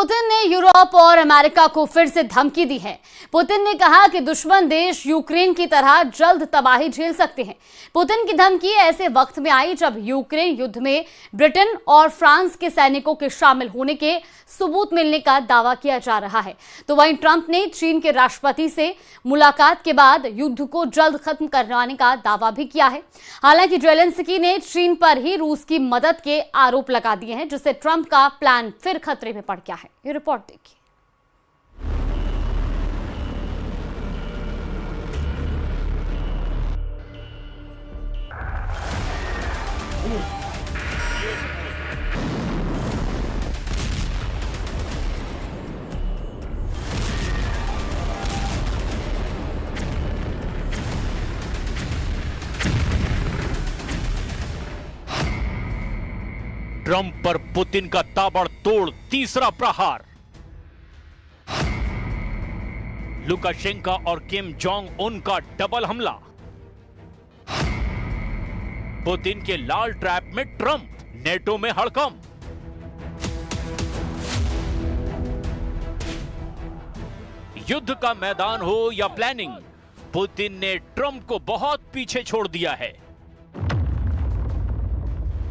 Putin ने Europe और America को फिर से धमकी दी है। पुतिन ने कहा कि दुश्मन देश यूक्रेन की तरह जल्द तबाही झेल सकते हैं। पुतिन की धमकी ऐसे वक्त में आई जब यूक्रेन युद्ध में ब्रिटेन और फ्रांस के सैनिकों के शामिल होने के सबूत मिलने का दावा किया जा रहा है। तो वहीं ट्रंप ने चीन के राष्ट्रपति से मुलाकात के बाद युद्ध को जल्द खत्म करवाने का दावा भी किया है। हालांकि ज़ेलेंस्की ने चीन पर ही रूस की मदद के आरोप लगा दिए हैं, जिससे ट्रंप का प्लान फिर खतरे में पड़ गया है। ये रिपोर्ट देखिए। ट्रंप पर पुतिन का ताबड़तोड़ तीसरा प्रहार। लुकाशेंको और किम जोंग उन का डबल हमला। पुतिन के लाल ट्रैप में ट्रंप, नेटो में हड़कंप। युद्ध का मैदान हो या प्लानिंग, पुतिन ने ट्रंप को बहुत पीछे छोड़ दिया है।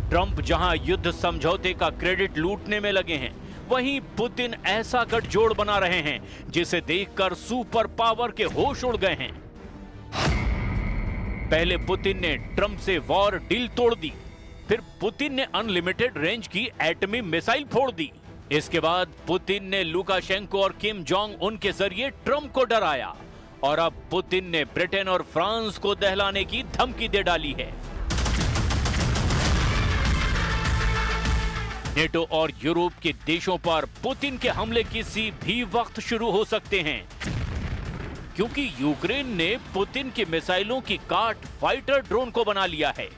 ट्रंप जहां युद्ध समझौते का क्रेडिट लूटने में लगे हैं, वहीं पुतिन ऐसा गठजोड़ बना रहे हैं जिसे देखकर सुपर पावर के होश उड़ गए हैं। पहले पुतिन ने ट्रंप से वॉर डील तोड़ दी, फिर पुतिन ने अनलिमिटेड रेंज की एटमी मिसाइल फोड़ दी। इसके बाद पुतिन ने लुकाशेंको और किम जोंग उन के जरिए ट्रंप को डराया और अब पुतिन ने ब्रिटेन और फ्रांस को दहलाने की धमकी दे डाली है। नेटो और यूरोप के देशों पर पुतिन के हमले किसी भी वक्त शुरू हो सकते हैं, क्योंकि यूक्रेन ने पुतिन के मिसाइलों की काट फाइटर ड्रोन को बना लिया है।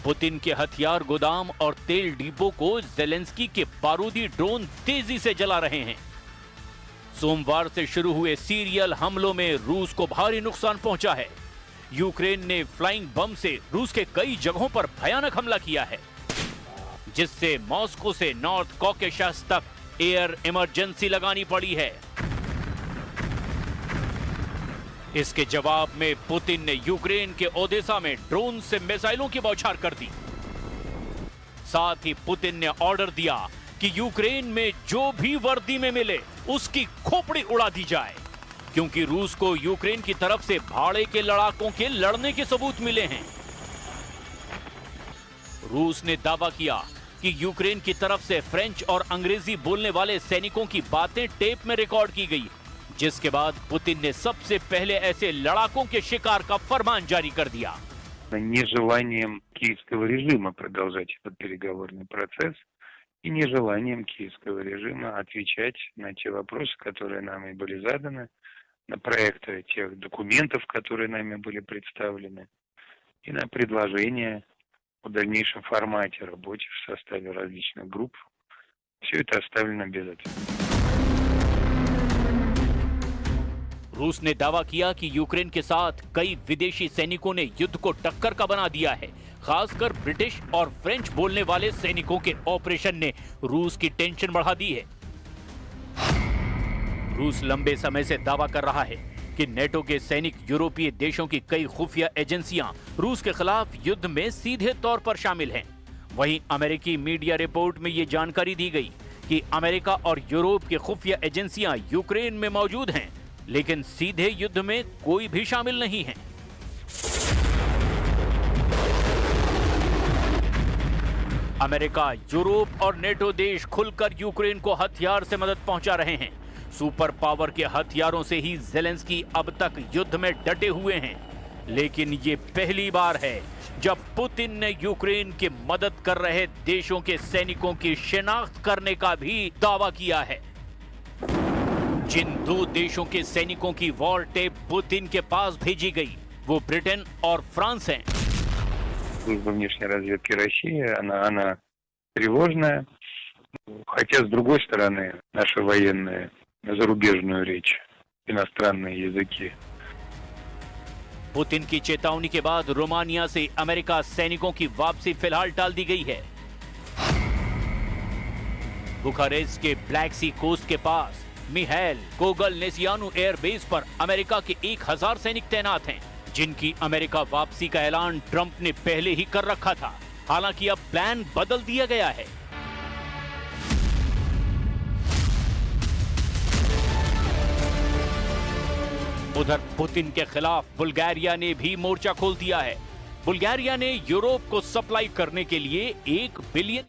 पुतिन के हथियार गोदाम और तेल डिपो को ज़ेलेंस्की के बारूदी ड्रोन तेजी से जला रहे हैं। सोमवार से शुरू हुए सीरियल हमलों में रूस को भारी नुकसान पहुंचा है। यूक्रेन ने फ्लाइंग बम से रूस के कई जगहों पर भयानक हमला किया है, जिससे मॉस्को से नॉर्थ कॉकेशस तक एयर इमरजेंसी लगानी पड़ी है। इसके जवाब में पुतिन ने यूक्रेन के ओदेसा में ड्रोन से मिसाइलों की बौछार कर दी। साथ ही पुतिन ने ऑर्डर दिया कि यूक्रेन में जो भी वर्दी में मिले उसकी खोपड़ी उड़ा दी जाए, क्योंकि रूस को यूक्रेन की तरफ से भाड़े के लड़ाकों के लड़ने के सबूत मिले हैं। रूस ने दावा किया कि यूक्रेन की तरफ से फ्रेंच और अंग्रेजी बोलने वाले सैनिकों की बातें टेप में रिकॉर्ड की गई, जिसके बाद पुतिन ने सबसे पहले ऐसे लड़ाकों के शिकार का फरमान जारी कर दिया। Нежеланием киевского режима продолжать этот переговорный процесс и нежеланием киевского режима отвечать на те вопросы, которые нами были заданы, на проекты тех документов, которые нами были представлены, и на предложения в дальнейшем формате работы в составе различных групп. Все это оставлено без ответа. रूस ने दावा किया कि यूक्रेन के साथ कई विदेशी सैनिकों ने युद्ध को टक्कर का बना दिया है। खासकर ब्रिटिश और फ्रेंच बोलने वाले सैनिकों के ऑपरेशन ने रूस की टेंशन बढ़ा दी है। रूस लंबे समय से दावा कर रहा है कि नेटो के सैनिक यूरोपीय देशों की कई खुफिया एजेंसियां रूस के खिलाफ युद्ध में सीधे तौर पर शामिल हैं। वहीं अमेरिकी मीडिया रिपोर्ट में ये जानकारी दी गई कि अमेरिका और यूरोप की खुफिया एजेंसियां यूक्रेन में मौजूद हैं, लेकिन सीधे युद्ध में कोई भी शामिल नहीं है। अमेरिका, यूरोप और नेटो देश खुलकर यूक्रेन को हथियार से मदद पहुंचा रहे हैं। सुपर पावर के हथियारों से ही ज़ेलेंस्की अब तक युद्ध में डटे हुए हैं, लेकिन ये पहली बार है जब पुतिन ने यूक्रेन की मदद कर रहे देशों के सैनिकों की शिनाख्त करने का भी दावा किया है। जिन दो देशों के सैनिकों की वॉर टेप पुतिन के पास भेजी गई, वो ब्रिटेन और फ्रांस हैं। Служба внешней разведки России, она тревожная, хотя с другой стороны наши военные зарубежную речь, иностранные языки. पुतिन की चेतावनी के बाद रोमानिया से अमेरिका सैनिकों की वापसी फिलहाल टाल दी गई है। बुखारेस्ट के ब्लैक सी कोस्ट के पास मिहाइल कोगलनेसियानु एयरबेस पर अमेरिका के 1000 सैनिक तैनात हैं, जिनकी अमेरिका वापसी का ऐलान ट्रंप ने पहले ही कर रखा था। हालांकि अब प्लान बदल दिया गया है। उधर पुतिन के खिलाफ बुल्गारिया ने भी मोर्चा खोल दिया है। बुल्गारिया ने यूरोप को सप्लाई करने के लिए 1 बिलियन